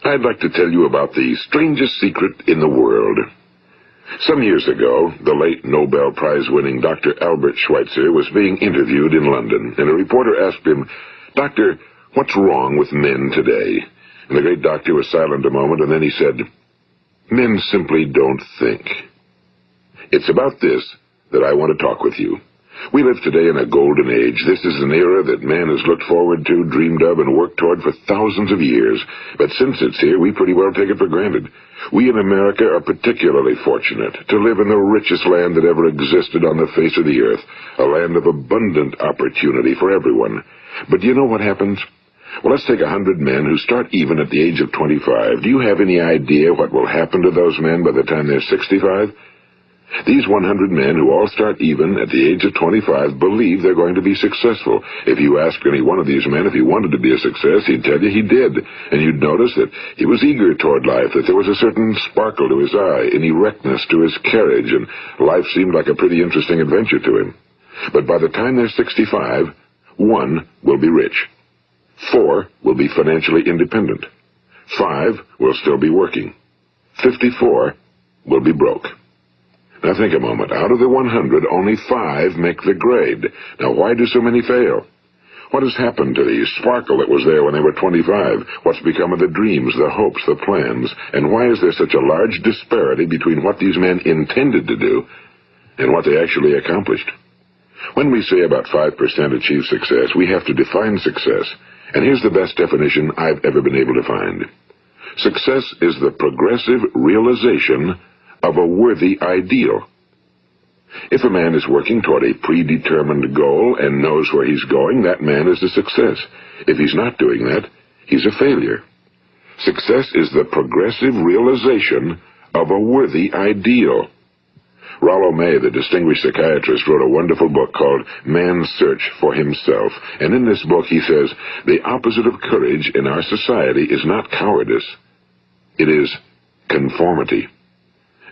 I'd like to tell you about the strangest secret in the world. Some years ago, the late Nobel Prize-winning Dr. Albert Schweitzer was being interviewed in London, and a reporter asked him, "Doctor, what's wrong with men today?" And the great doctor was silent a moment, and then he said, "Men simply don't think." It's about this that I want to talk with you. We live today in a golden age. This is an era that man has looked forward to, dreamed of, and worked toward for thousands of years. But since it's here, we pretty well take it for granted. We in America are particularly fortunate to live in the richest land that ever existed on the face of the earth, a land of abundant opportunity for everyone. But do you know what happens? Well, let's take 100 men who start even at the age of 25. Do you have any idea what will happen to those men by the time they're 65? These 100 men who all start even at the age of 25 believe they're going to be successful. If you ask any one of these men if he wanted to be a success, he'd tell you he did. And you'd notice that he was eager toward life, that there was a certain sparkle to his eye, an erectness to his carriage, and life seemed like a pretty interesting adventure to him. But by the time they're 65, 1 will be rich. 4 will be financially independent. 5 will still be working. 54 will be broke. Now think a moment. Out of the 100, only 5 make the grade. Now why do so many fail? What has happened to the sparkle that was there when they were 25? What's become of the dreams, the hopes, the plans? And why is there such a large disparity between what these men intended to do and what they actually accomplished? When we say about 5% achieve success, we have to define success. And here's the best definition I've ever been able to find. Success is the progressive realization of a worthy ideal. If a man is working toward a predetermined goal and knows where he's going, that man is a success. If he's not doing that, he's a failure. Success is the progressive realization of a worthy ideal. Rollo May, the distinguished psychiatrist, wrote a wonderful book called Man's Search for Himself. And in this book he says, the opposite of courage in our society is not cowardice. It is conformity.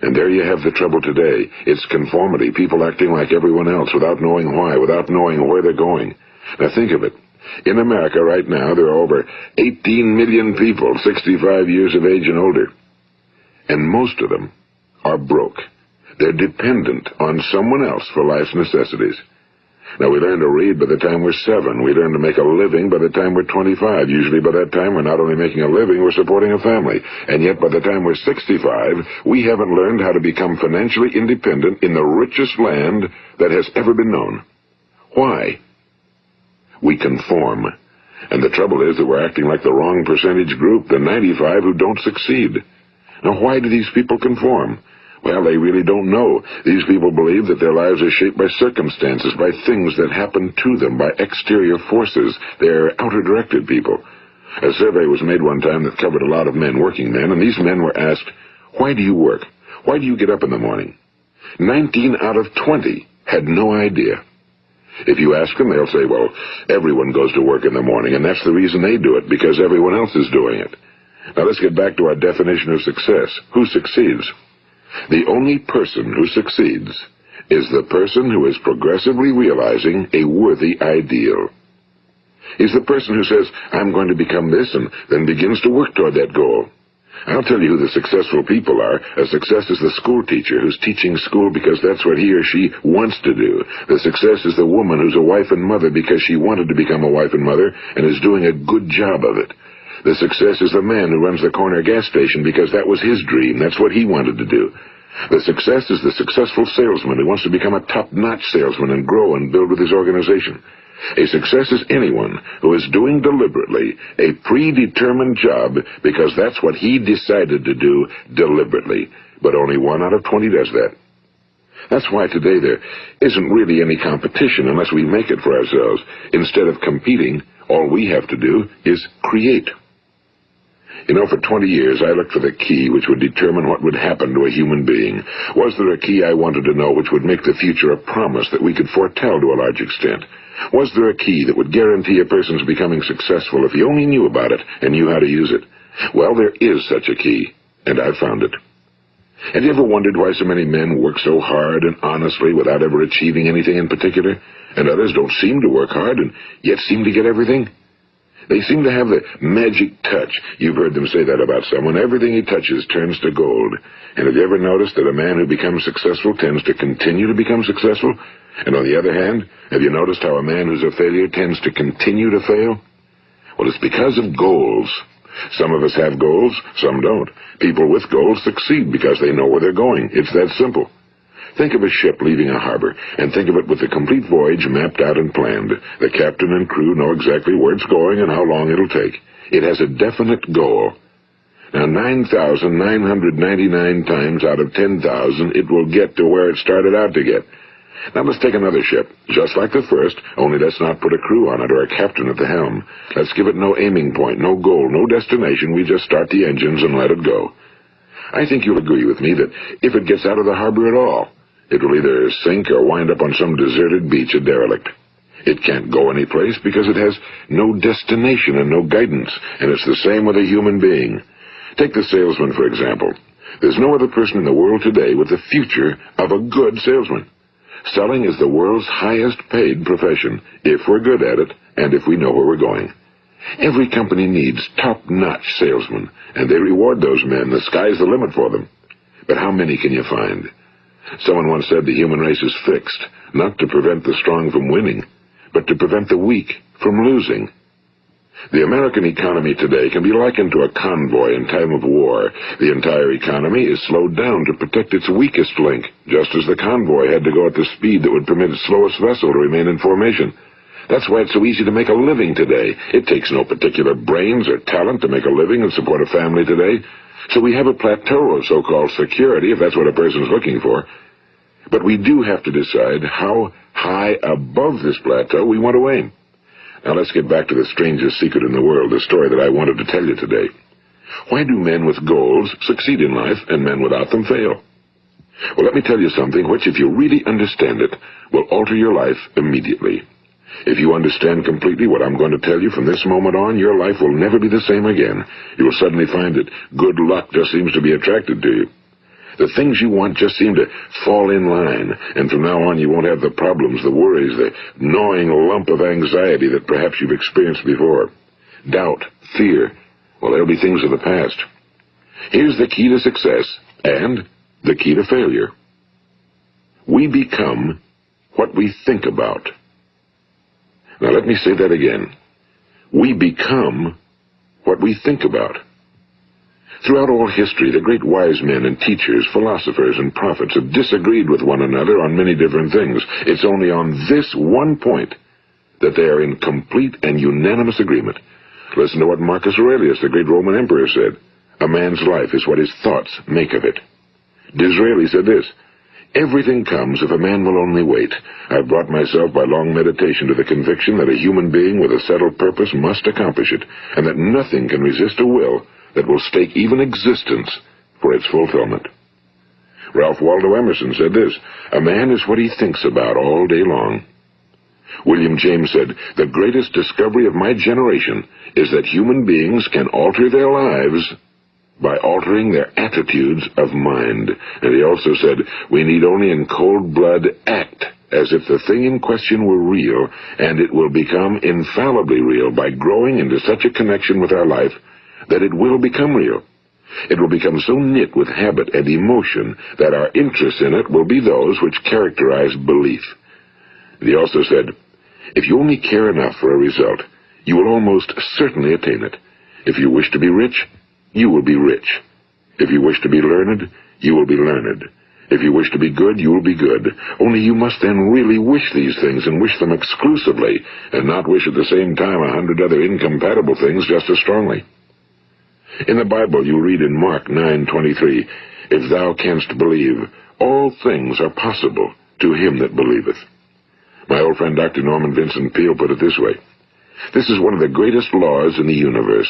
And there you have the trouble today. It's conformity, people acting like everyone else without knowing why, without knowing where they're going. Now think of it. In America right now, there are over 18 million people 65 years of age and older. And most of them are broke. They're dependent on someone else for life's necessities. Now, we learn to read by the time we're 7. We learn to make a living by the time we're 25. Usually by that time, we're not only making a living, we're supporting a family. And yet by the time we're 65, we haven't learned how to become financially independent in the richest land that has ever been known. Why? We conform. And the trouble is that we're acting like the wrong percentage group, the 95 who don't succeed. Now, why do these people conform? Well, they really don't know. These people believe that their lives are shaped by circumstances, by things that happen to them, by exterior forces. They're outer-directed people. A survey was made one time that covered a lot of men, working men, and these men were asked, "Why do you work? Why do you get up in the morning?" 19 out of 20 had no idea. If you ask them, they'll say, well, everyone goes to work in the morning, and that's the reason they do it, because everyone else is doing it. Now let's get back to our definition of success. Who succeeds? The only person who succeeds is the person who is progressively realizing a worthy ideal. He's the person who says, I'm going to become this, and then begins to work toward that goal. I'll tell you who the successful people are. A success is the school teacher who's teaching school because that's what he or she wants to do. The success is the woman who's a wife and mother because she wanted to become a wife and mother and is doing a good job of it. The success is the man who runs the corner gas station because that was his dream. That's what he wanted to do. The success is the successful salesman who wants to become a top-notch salesman and grow and build with his organization. A success is anyone who is doing deliberately a predetermined job because that's what he decided to do deliberately. But only 1 out of 20 does that. That's why today there isn't really any competition unless we make it for ourselves. Instead of competing, all we have to do is create. You know, for 20 years, I looked for the key which would determine what would happen to a human being. Was there a key I wanted to know which would make the future a promise that we could foretell to a large extent? Was there a key that would guarantee a person's becoming successful if he only knew about it and knew how to use it? Well, there is such a key, and I found it. Have you ever wondered why so many men work so hard and honestly without ever achieving anything in particular, and others don't seem to work hard and yet seem to get everything? They seem to have the magic touch. You've heard them say that about someone. Everything he touches turns to gold. And have you ever noticed that a man who becomes successful tends to continue to become successful? And on the other hand, have you noticed how a man who's a failure tends to continue to fail? Well, it's because of goals. Some of us have goals, some don't. People with goals succeed because they know where they're going. It's that simple. Think of a ship leaving a harbor, and think of it with the complete voyage mapped out and planned. The captain and crew know exactly where it's going and how long it'll take. It has a definite goal. Now, 9,999 times out of 10,000, it will get to where it started out to get. Now, let's take another ship, just like the first, only let's not put a crew on it or a captain at the helm. Let's give it no aiming point, no goal, no destination. We just start the engines and let it go. I think you'll agree with me that if it gets out of the harbor at all, it will either sink or wind up on some deserted beach, a derelict. It can't go anyplace because it has no destination and no guidance, and it's the same with a human being. Take the salesman, for example. There's no other person in the world today with the future of a good salesman. Selling is the world's highest paid profession, if we're good at it and if we know where we're going. Every company needs top-notch salesmen, and they reward those men. The sky's the limit for them. But how many can you find? Someone once said the human race is fixed, not to prevent the strong from winning, but to prevent the weak from losing. The American economy today can be likened to a convoy in time of war. The entire economy is slowed down to protect its weakest link, just as the convoy had to go at the speed that would permit its slowest vessel to remain in formation. That's why it's so easy to make a living today. It takes no particular brains or talent to make a living and support a family today. So we have a plateau of so-called security, if that's what a person's looking for. But we do have to decide how high above this plateau we want to aim. Now let's get back to the strangest secret in the world, the story that I wanted to tell you today. Why do men with goals succeed in life and men without them fail? Well, let me tell you something which, if you really understand it, will alter your life immediately. If you understand completely what I'm going to tell you from this moment on, your life will never be the same again. You will suddenly find that good luck just seems to be attracted to you. The things you want just seem to fall in line, and from now on you won't have the problems, the worries, the gnawing lump of anxiety that perhaps you've experienced before. Doubt, fear, well, they'll be things of the past. Here's the key to success and the key to failure. We become what we think about. Now let me say that again. We become what we think about. Throughout all history, the great wise men and teachers, philosophers and prophets have disagreed with one another on many different things. It's only on this one point that they are in complete and unanimous agreement. Listen to what Marcus Aurelius, the great Roman emperor, said. A man's life is what his thoughts make of it. Disraeli said this. Everything comes if a man will only wait. I've brought myself by long meditation to the conviction that a human being with a settled purpose must accomplish it, and that nothing can resist a will that will stake even existence for its fulfillment. Ralph Waldo Emerson said this, a man is what he thinks about all day long. William James said, the greatest discovery of my generation is that human beings can alter their lives by altering their attitudes of mind. And he also said, we need only in cold blood act as if the thing in question were real, and it will become infallibly real by growing into such a connection with our life that it will become real. It will become so knit with habit and emotion that our interest in it will be those which characterize belief. And he also said, if you only care enough for a result, you will almost certainly attain it. If you wish to be rich, you will be rich. If you wish to be learned, you will be learned. If you wish to be good, you will be good. Only you must then really wish these things, and wish them exclusively, and not wish at the same time 100 other incompatible things just as strongly. In the Bible, you read in Mark 9:23, if thou canst believe, all things are possible to him that believeth. My old friend Dr. Norman Vincent Peale put it this way, this is one of the greatest laws in the universe.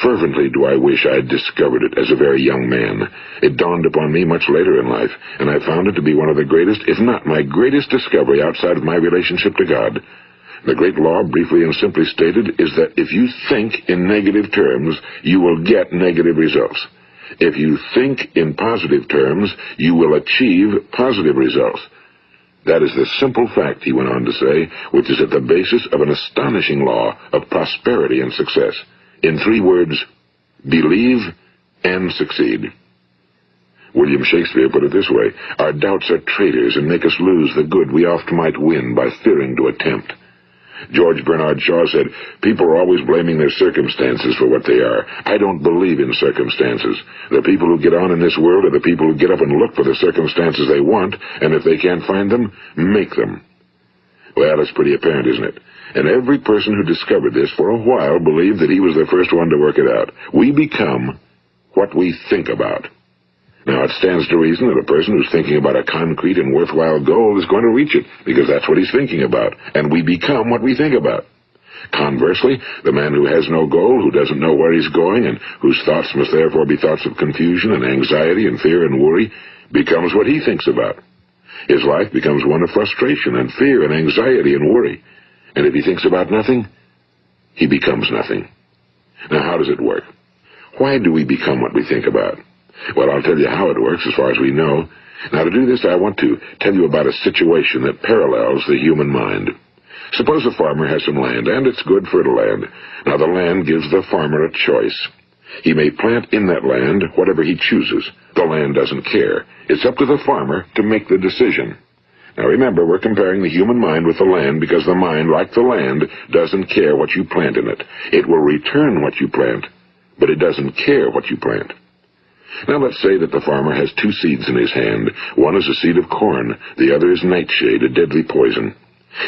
Fervently do I wish I had discovered it as a very young man. It dawned upon me much later in life, and I found it to be one of the greatest, if not my greatest discovery outside of my relationship to God. The great law, briefly and simply stated, is that if you think in negative terms, you will get negative results. If you think in positive terms, you will achieve positive results. That is the simple fact, he went on to say, which is at the basis of an astonishing law of prosperity and success. In 3 words, believe and succeed. William Shakespeare put it this way: our doubts are traitors and make us lose the good we oft might win by fearing to attempt. George Bernard Shaw said, people are always blaming their circumstances for what they are. I don't believe in circumstances. The people who get on in this world are the people who get up and look for the circumstances they want, and if they can't find them, make them. Well, it's pretty apparent, isn't it? And every person who discovered this for a while believed that he was the first one to work it out. We become what we think about. Now, it stands to reason that a person who's thinking about a concrete and worthwhile goal is going to reach it, because that's what he's thinking about, and we become what we think about. Conversely, the man who has no goal, who doesn't know where he's going, and whose thoughts must therefore be thoughts of confusion and anxiety and fear and worry, becomes what he thinks about. His life becomes one of frustration and fear and anxiety and worry. And if he thinks about nothing, he becomes nothing. Now, how does it work? Why do we become what we think about? Well, I'll tell you how it works as far as we know. Now, to do this, I want to tell you about a situation that parallels the human mind. Suppose a farmer has some land, and it's good fertile land. Now, the land gives the farmer a choice. He may plant in that land whatever he chooses. The land doesn't care. It's up to the farmer to make the decision. Now, remember, we're comparing the human mind with the land because the mind, like the land, doesn't care what you plant in it. It will return what you plant, but it doesn't care what you plant. Now, let's say that the farmer has 2 seeds in his hand. One is a seed of corn. The other is nightshade, a deadly poison.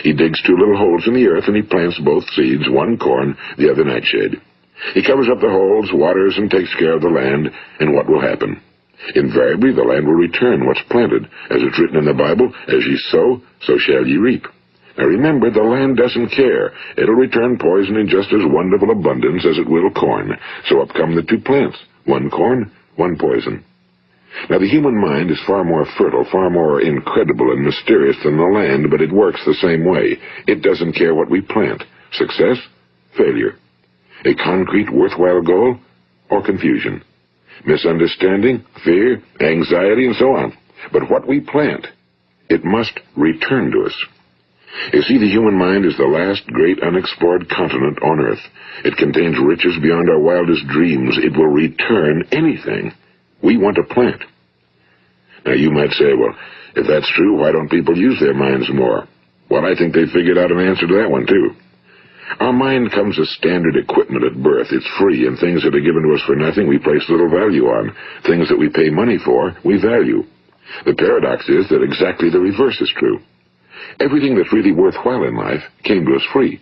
He digs 2 little holes in the earth, and he plants both seeds, one corn, the other nightshade. He covers up the holes, waters, and takes care of the land, and what will happen? Invariably, the land will return what's planted. As it's written in the Bible, as ye sow, so shall ye reap. Now remember, the land doesn't care. It'll return poison in just as wonderful abundance as it will corn. So up come the 2 plants, one corn, one poison. Now, the human mind is far more fertile, far more incredible and mysterious than the land, but it works the same way. It doesn't care what we plant. Success, failure. A concrete, worthwhile goal, or confusion. Misunderstanding, fear, anxiety, and so on. But what we plant, it must return to us. You see, the human mind is the last great unexplored continent on Earth. It contains riches beyond our wildest dreams. It will return anything we want to plant. Now, you might say, well, if that's true, why don't people use their minds more? Well, I think they figured out an answer to that one, too. Our mind comes as standard equipment at birth. It's free, and things that are given to us for nothing we place little value on. Things that we pay money for, we value. The paradox is that exactly the reverse is true. Everything that's really worthwhile in life came to us free.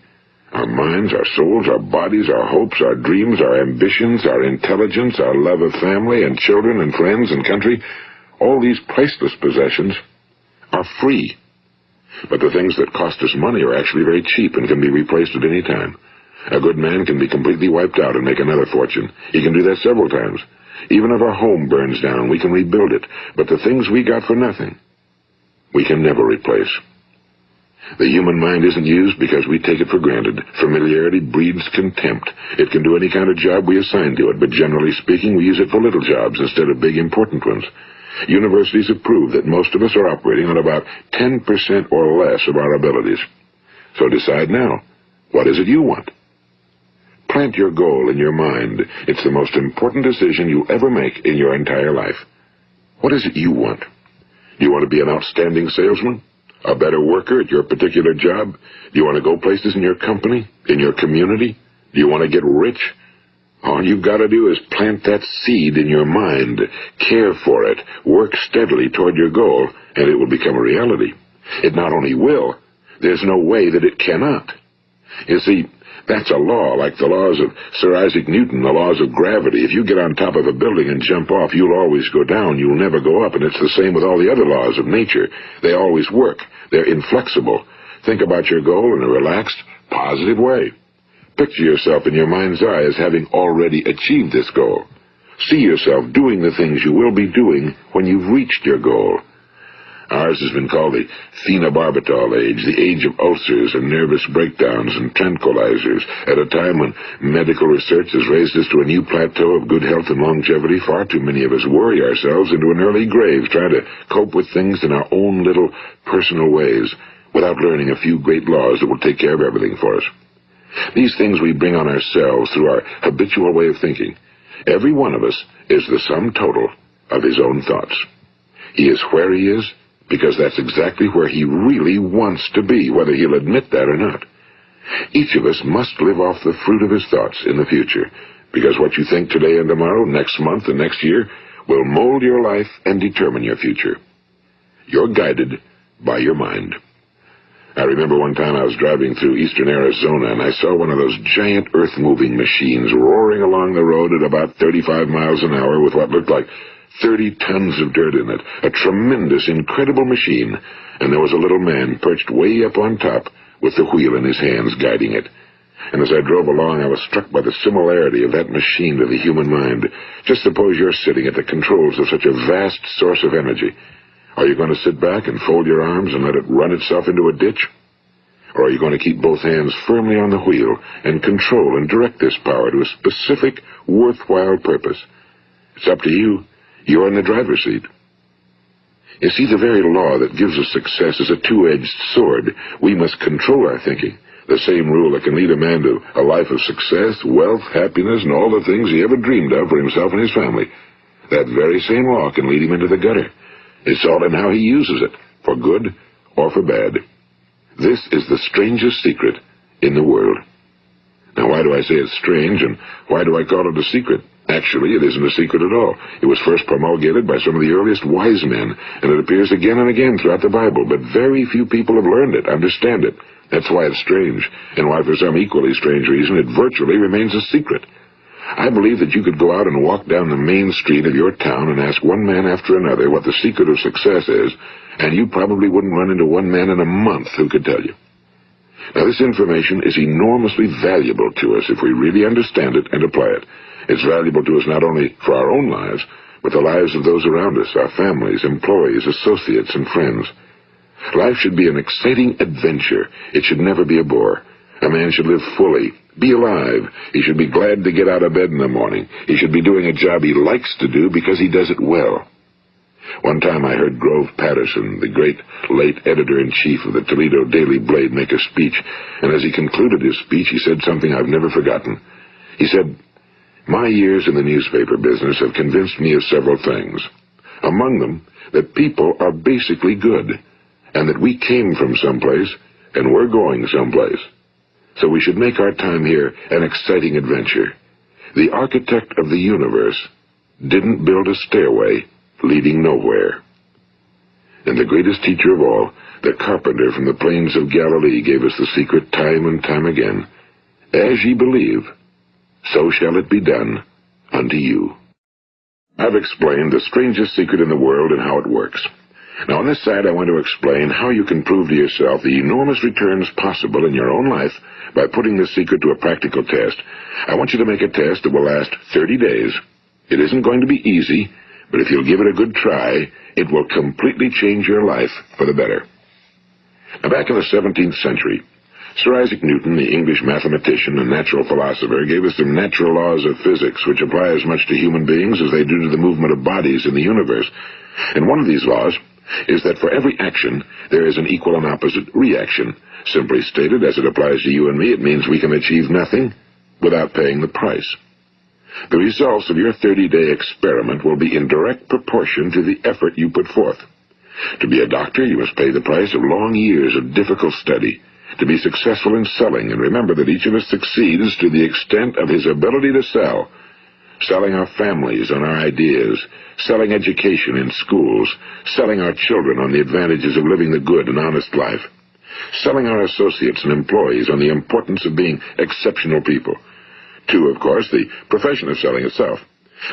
Our minds, our souls, our bodies, our hopes, our dreams, our ambitions, our intelligence, our love of family and children and friends and country, all these priceless possessions are free. But the things that cost us money are actually very cheap and can be replaced at any time. A good man can be completely wiped out and make another fortune. He can do that several times. Even if our home burns down, we can rebuild it. But the things we got for nothing, we can never replace. The human mind isn't used because we take it for granted. Familiarity breeds contempt. It can do any kind of job we assign to it, but generally speaking, we use it for little jobs instead of big, important ones. Universities have proved that most of us are operating on about 10% or less of our abilities. So decide now, what is it you want? Plant your goal in your mind. It's the most important decision you'll ever make in your entire life. What is it you want? Do you want to be an outstanding salesman? A better worker at your particular job? Do you want to go places in your company? In your community? Do you want to get rich? All you've got to do is plant that seed in your mind, care for it, work steadily toward your goal, and it will become a reality. It not only will, there's no way that it cannot. You see, that's a law, like the laws of Sir Isaac Newton, the laws of gravity. If you get on top of a building and jump off, you'll always go down. You'll never go up, and it's the same with all the other laws of nature. They always work. They're inflexible. Think about your goal in a relaxed, positive way. Picture yourself in your mind's eye as having already achieved this goal. See yourself doing the things you will be doing when you've reached your goal. Ours has been called the phenobarbital age, the age of ulcers and nervous breakdowns and tranquilizers, at a time when medical research has raised us to a new plateau of good health and longevity. Far too many of us worry ourselves into an early grave trying to cope with things in our own little personal ways, without learning a few great laws that will take care of everything for us. These things we bring on ourselves through our habitual way of thinking. Every one of us is the sum total of his own thoughts. He is where he is because that's exactly where he really wants to be, whether he'll admit that or not. Each of us must live off the fruit of his thoughts in the future, because what you think today and tomorrow, next month and next year, will mold your life and determine your future. You're guided by your mind. I remember one time I was driving through eastern Arizona, and I saw one of those giant earth-moving machines roaring along the road at about 35 miles an hour with what looked like 30 tons of dirt in it. A tremendous, incredible machine, and there was a little man perched way up on top with the wheel in his hands guiding it. And as I drove along, I was struck by the similarity of that machine to the human mind. Just suppose you're sitting at the controls of such a vast source of energy. Are you going to sit back and fold your arms and let it run itself into a ditch? Or are you going to keep both hands firmly on the wheel and control and direct this power to a specific, worthwhile purpose? It's up to you. You're in the driver's seat. You see, the very law that gives us success is a two-edged sword. We must control our thinking. The same rule that can lead a man to a life of success, wealth, happiness, and all the things he ever dreamed of for himself and his family. That very same law can lead him into the gutter. It's all in how he uses it, for good or for bad. This is the strangest secret in the world. Now, why do I say it's strange, and why do I call it a secret? Actually, it isn't a secret at all. It was first promulgated by some of the earliest wise men, and it appears again and again throughout the Bible, but very few people have learned it, understand it. That's why it's strange, and why for some equally strange reason it virtually remains a secret. I believe that you could go out and walk down the main street of your town and ask one man after another what the secret of success is, and you probably wouldn't run into one man in a month who could tell you. Now, this information is enormously valuable to us if we really understand it and apply it. It's valuable to us not only for our own lives, but the lives of those around us, our families, employees, associates, and friends. Life should be an exciting adventure. It should never be a bore. A man should live fully, be alive. He should be glad to get out of bed in the morning. He should be doing a job he likes to do because he does it well. One time I heard Grove Patterson, the great late editor-in-chief of the Toledo Daily Blade, make a speech, and as he concluded his speech, he said something I've never forgotten. He said, "My years in the newspaper business have convinced me of several things. Among them, that people are basically good, and that we came from someplace, and we're going someplace. So we should make our time here an exciting adventure. The architect of the universe didn't build a stairway leading nowhere." And the greatest teacher of all, the carpenter from the plains of Galilee, gave us the secret time and time again. As ye believe, so shall it be done unto you. I've explained the strangest secret in the world and how it works. Now, on this side, I want to explain how you can prove to yourself the enormous returns possible in your own life by putting this secret to a practical test. I want you to make a test that will last 30 days. It isn't going to be easy, but if you'll give it a good try, it will completely change your life for the better. Now, back in the 17th century, Sir Isaac Newton, the English mathematician and natural philosopher, gave us some natural laws of physics which apply as much to human beings as they do to the movement of bodies in the universe. And one of these laws is that for every action, there is an equal and opposite reaction. Simply stated, as it applies to you and me, it means we can achieve nothing without paying the price. The results of your 30-day experiment will be in direct proportion to the effort you put forth. To be a doctor, you must pay the price of long years of difficult study. To be successful in selling, and remember that each of us succeeds to the extent of his ability to sell. Selling our families on our ideas, selling education in schools, selling our children on the advantages of living the good and honest life, selling our associates and employees on the importance of being exceptional people. To, of course, the profession of selling itself.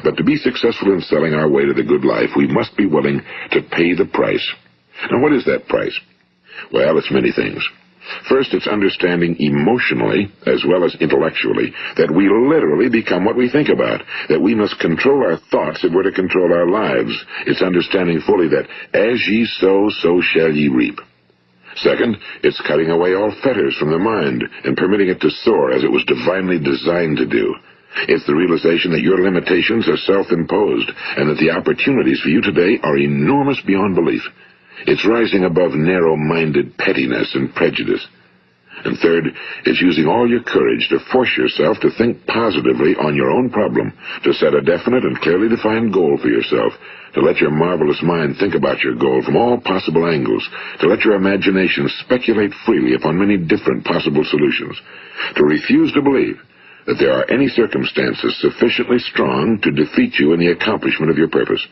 But to be successful in selling our way to the good life, we must be willing to pay the price. Now, what is that price? Well, it's many things. First, it's understanding emotionally, as well as intellectually, that we literally become what we think about, that we must control our thoughts if we're to control our lives. It's understanding fully that as ye sow, so shall ye reap. Second, it's cutting away all fetters from the mind and permitting it to soar as it was divinely designed to do. It's the realization that your limitations are self-imposed and that the opportunities for you today are enormous beyond belief. It's rising above narrow-minded pettiness and prejudice. And third, it's using all your courage to force yourself to think positively on your own problem, to set a definite and clearly defined goal for yourself, to let your marvelous mind think about your goal from all possible angles, to let your imagination speculate freely upon many different possible solutions, to refuse to believe that there are any circumstances sufficiently strong to defeat you in the accomplishment of your purpose,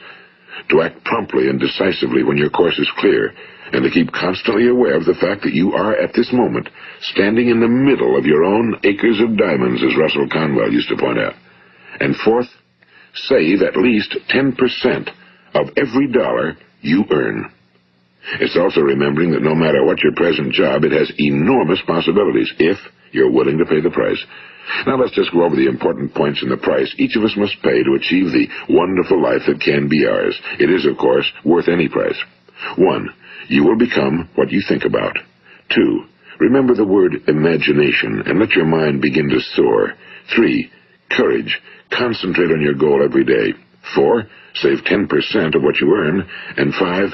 to act promptly and decisively when your course is clear, and to keep constantly aware of the fact that you are, at this moment, standing in the middle of your own acres of diamonds, as Russell Conwell used to point out. And fourth, save at least 10% of every dollar you earn. It's also remembering that no matter what your present job, it has enormous possibilities, if you're willing to pay the price. Now let's just go over the important points in the price each of us must pay to achieve the wonderful life that can be ours. It is, of course, worth any price. 1. You will become what you think about. 2. Remember the word imagination and let your mind begin to soar. 3. Courage. Concentrate on your goal every day. 4. Save 10% of what you earn. And 5.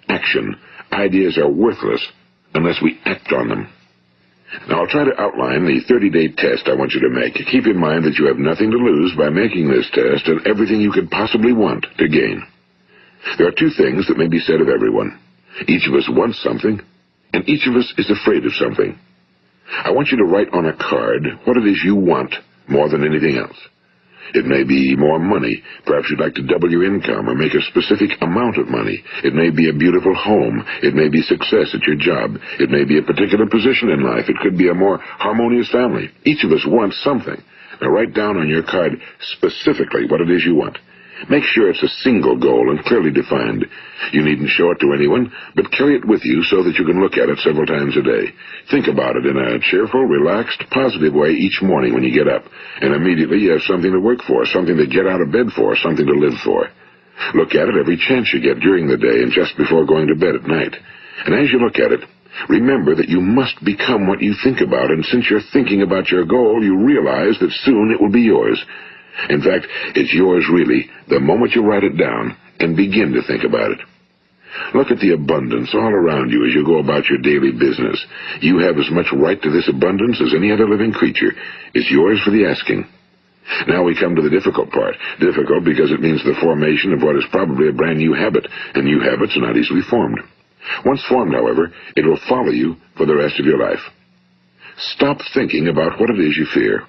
Action. Ideas are worthless unless we act on them. Now, I'll try to outline the 30-day test I want you to make. Keep in mind that you have nothing to lose by making this test and everything you could possibly want to gain. There are 2 things that may be said of everyone. Each of us wants something, and each of us is afraid of something. I want you to write on a card what it is you want more than anything else. It may be more money. Perhaps you'd like to double your income or make a specific amount of money. It may be a beautiful home. It may be success at your job. It may be a particular position in life. It could be a more harmonious family. Each of us wants something. Now write down on your card specifically what it is you want. Make sure it's a single goal and clearly defined. You needn't show it to anyone, but carry it with you so that you can look at it several times a day. Think about it in a cheerful, relaxed, positive way each morning when you get up, and immediately you have something to work for, something to get out of bed for, something to live for. Look at it every chance you get during the day and just before going to bed at night. And as you look at it, remember that you must become what you think about, and since you're thinking about your goal, you realize that soon it will be yours. In fact, it's yours really the moment you write it down and begin to think about it. Look at the abundance all around you as you go about your daily business. You have as much right to this abundance as any other living creature. It's yours for the asking. Now we come to the difficult part. Difficult because it means the formation of what is probably a brand new habit, and new habits are not easily formed. Once formed, however, it will follow you for the rest of your life. Stop thinking about what it is you fear.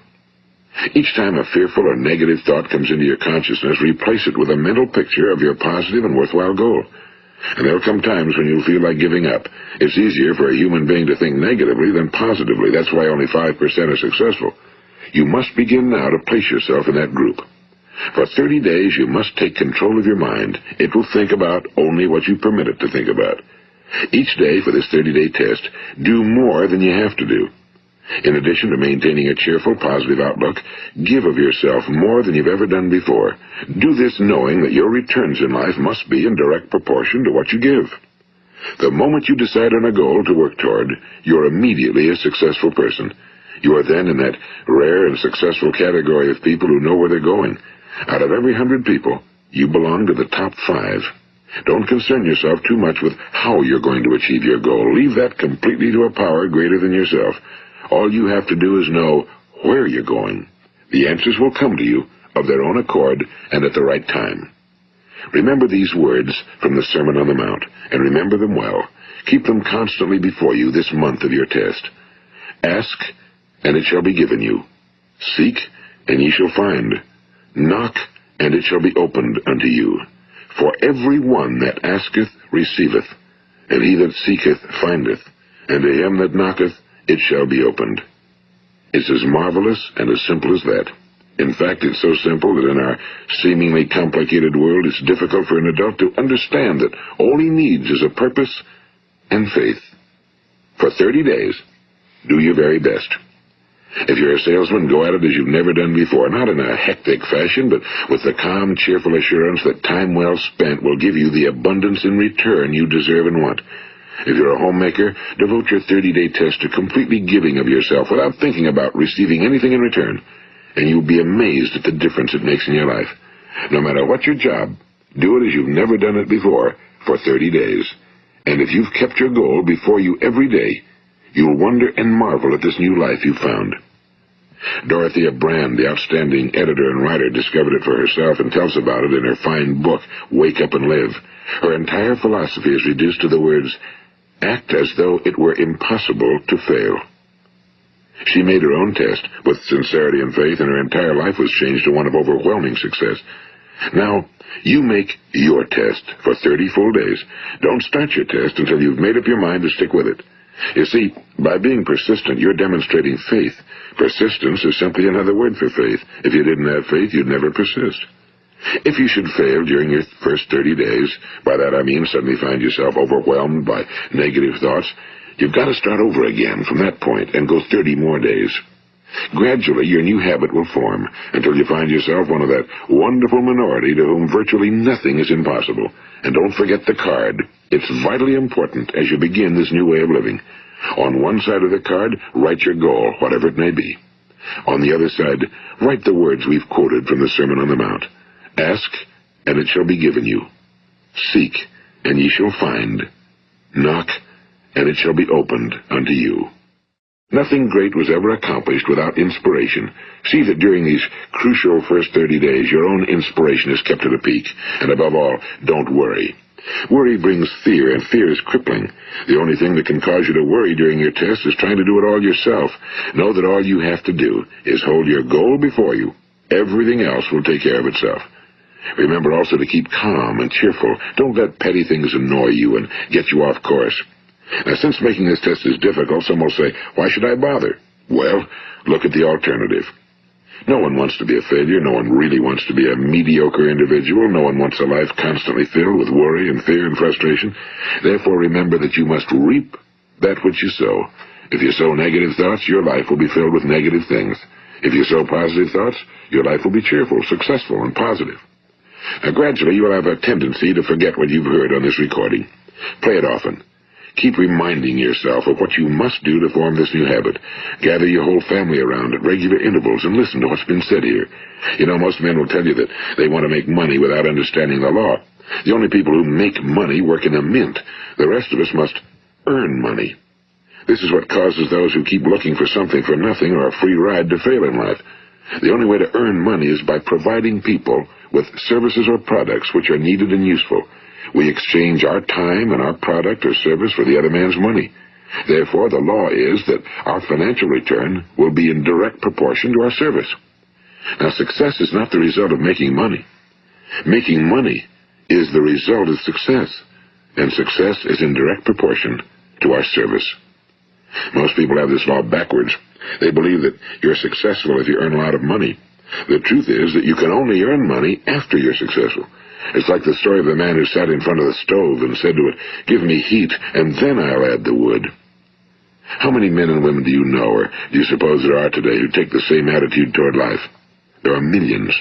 Each time a fearful or negative thought comes into your consciousness, replace it with a mental picture of your positive and worthwhile goal. And there will come times when you'll feel like giving up. It's easier for a human being to think negatively than positively. That's why only 5% are successful. You must begin now to place yourself in that group. For 30 days, you must take control of your mind. It will think about only what you permit it to think about. Each day for this 30-day test, do more than you have to do. In addition to maintaining a cheerful, positive outlook, give of yourself more than you've ever done before. Do this knowing that your returns in life must be in direct proportion to what you give. The moment you decide on a goal to work toward, you're immediately a successful person. You are then in that rare and successful category of people who know where they're going. Out of every 100 people, you belong to the top 5. Don't concern yourself too much with how you're going to achieve your goal. Leave that completely to a power greater than yourself. All you have to do is know where you're going. The answers will come to you of their own accord and at the right time. Remember these words from the Sermon on the Mount, and remember them well. Keep them constantly before you this month of your test. Ask, and it shall be given you. Seek, and ye shall find. Knock, and it shall be opened unto you. For every one that asketh receiveth, and he that seeketh findeth, and to him that knocketh it shall be opened. It's as marvelous and as simple as that. In fact, it's so simple that in our seemingly complicated world, it's difficult for an adult to understand that all he needs is a purpose and faith. For 30 days, Do your very best. If you're a salesman, go at it as you've never done before, not in a hectic fashion, but with the calm, cheerful assurance that time well spent will give you the abundance in return you deserve and want. If you're a homemaker, devote your 30-day test to completely giving of yourself without thinking about receiving anything in return, and you'll be amazed at the difference it makes in your life. No matter what your job, do it as you've never done it before for 30 days. And if you've kept your goal before you every day, you'll wonder and marvel at this new life you've found. Dorothea Brand, the outstanding editor and writer, discovered it for herself and tells about it in her fine book, Wake Up and Live. Her entire philosophy is reduced to the words, act as though it were impossible to fail. She made her own test with sincerity and faith, and her entire life was changed to one of overwhelming success. Now, you make your test for 30 full days. Don't start your test until you've made up your mind to stick with it. You see, by being persistent, you're demonstrating faith. Persistence is simply another word for faith. If you didn't have faith, you'd never persist. If you should fail during your first 30 days, by that I mean suddenly find yourself overwhelmed by negative thoughts, you've got to start over again from that point and go 30 more days. Gradually, your new habit will form until you find yourself one of that wonderful minority to whom virtually nothing is impossible. And don't forget the card. It's vitally important as you begin this new way of living. On one side of the card, write your goal, whatever it may be. On the other side, write the words we've quoted from the Sermon on the Mount. Ask, and it shall be given you. Seek, and ye shall find. Knock, and it shall be opened unto you. Nothing great was ever accomplished without inspiration. See that during these crucial first 30 days, your own inspiration is kept at a peak. And above all, don't worry. Worry brings fear, and fear is crippling. The only thing that can cause you to worry during your test is trying to do it all yourself. Know that all you have to do is hold your goal before you. Everything else will take care of itself. Remember also to keep calm and cheerful. Don't let petty things annoy you and get you off course. Now, since making this test is difficult, some will say, why should I bother? Well, look at the alternative. No one wants to be a failure. No one really wants to be a mediocre individual. No one wants a life constantly filled with worry and fear and frustration. Therefore, remember that you must reap that which you sow. If you sow negative thoughts, your life will be filled with negative things. If you sow positive thoughts, your life will be cheerful, successful, and positive. Now, gradually, you will have a tendency to forget what you've heard on this recording. Play it often. Keep reminding yourself of what you must do to form this new habit. Gather your whole family around at regular intervals and listen to what's been said here. You know, most men will tell you that they want to make money without understanding the law. The only people who make money work in a mint. The rest of us must earn money. This is what causes those who keep looking for something for nothing or a free ride to fail in life. The only way to earn money is by providing people with services or products which are needed and useful. We exchange our time and our product or service for the other man's money. Therefore, the law is that our financial return will be in direct proportion to our service. Now, success is not the result of making money. Making money is the result of success, and success is in direct proportion to our service. Most people have this law backwards. They believe that you're successful if you earn a lot of money. The truth is that you can only earn money after you're successful. It's like the story of the man who sat in front of the stove and said to it, "Give me heat, and then I'll add the wood." How many men and women do you know, or do you suppose there are today, who take the same attitude toward life? There are millions.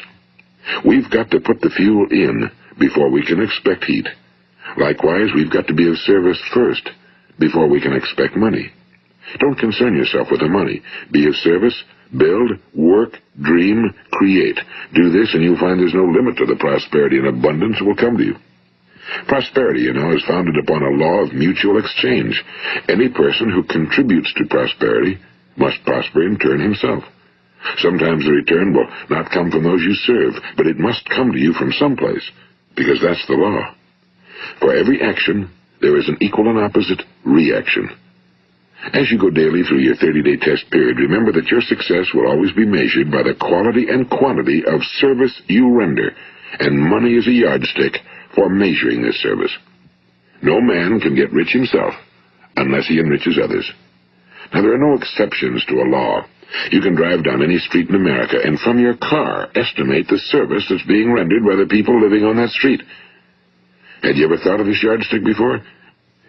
We've got to put the fuel in before we can expect heat. Likewise, we've got to be of service first before we can expect money. Don't concern yourself with the money. Be of service, build, work, dream, create. Do this, and you'll find there's no limit to the prosperity and abundance that will come to you. Prosperity, you know, is founded upon a law of mutual exchange. Any person who contributes to prosperity must prosper in turn himself. Sometimes the return will not come from those you serve, but it must come to you from someplace, because that's the law. For every action, there is an equal and opposite reaction. As you go daily through your 30-day test period, remember that your success will always be measured by the quality and quantity of service you render, and money is a yardstick for measuring this service. No man can get rich himself unless he enriches others. Now, there are no exceptions to a law. You can drive down any street in America and from your car estimate the service that's being rendered by the people living on that street. Had you ever thought of this yardstick before?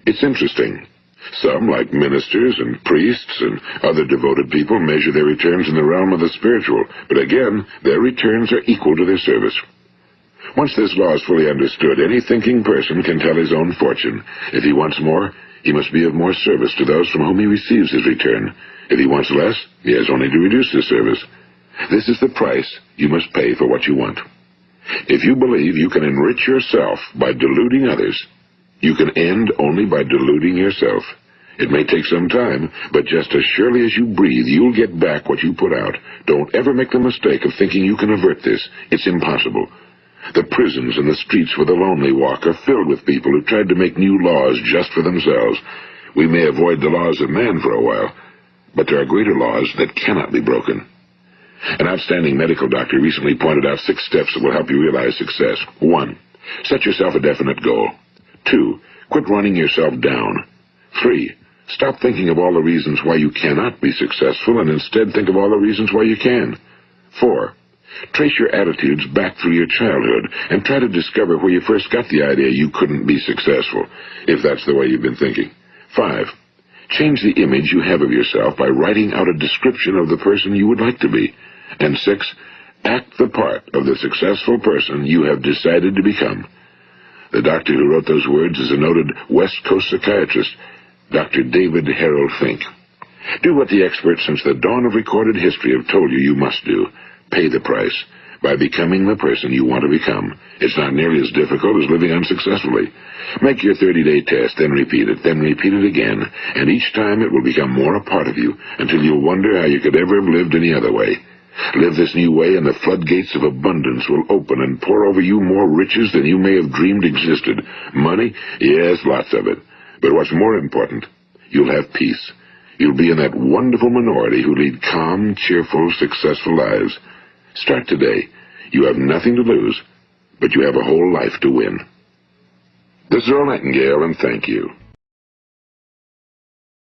It's interesting. Some, like ministers and priests and other devoted people, measure their returns in the realm of the spiritual, but again, their returns are equal to their service. Once this law is fully understood, any thinking person can tell his own fortune. If he wants more, he must be of more service to those from whom he receives his return. If he wants less, he has only to reduce his service. This is the price you must pay for what you want. If you believe you can enrich yourself by deluding others, you can end only by deluding yourself. It may take some time, but just as surely as you breathe, you'll get back what you put out. Don't ever make the mistake of thinking you can avert this. It's impossible. The prisons and the streets where the lonely walk are filled with people who tried to make new laws just for themselves. We may avoid the laws of man for a while, but there are greater laws that cannot be broken. An outstanding medical doctor recently pointed out 6 steps that will help you realize success. 1. Set yourself a definite goal. 2. Quit running yourself down. 3. Stop thinking of all the reasons why you cannot be successful and instead think of all the reasons why you can. 4. Trace your attitudes back through your childhood and try to discover where you first got the idea you couldn't be successful, if that's the way you've been thinking. 5. Change the image you have of yourself by writing out a description of the person you would like to be. And 6. Act the part of the successful person you have decided to become. The doctor who wrote those words is a noted West Coast psychiatrist, Dr. David Harold Fink. Do what the experts since the dawn of recorded history have told you you must do. Pay the price by becoming the person you want to become. It's not nearly as difficult as living unsuccessfully. Make your 30-day test, then repeat it again, and each time it will become more a part of you until you'll wonder how you could ever have lived any other way. Live this new way and the floodgates of abundance will open and pour over you more riches than you may have dreamed existed. Money? Yes, lots of it. But what's more important, you'll have peace. You'll be in that wonderful minority who lead calm, cheerful, successful lives. Start today. You have nothing to lose, but you have a whole life to win. This is Earl Nightingale, and thank you.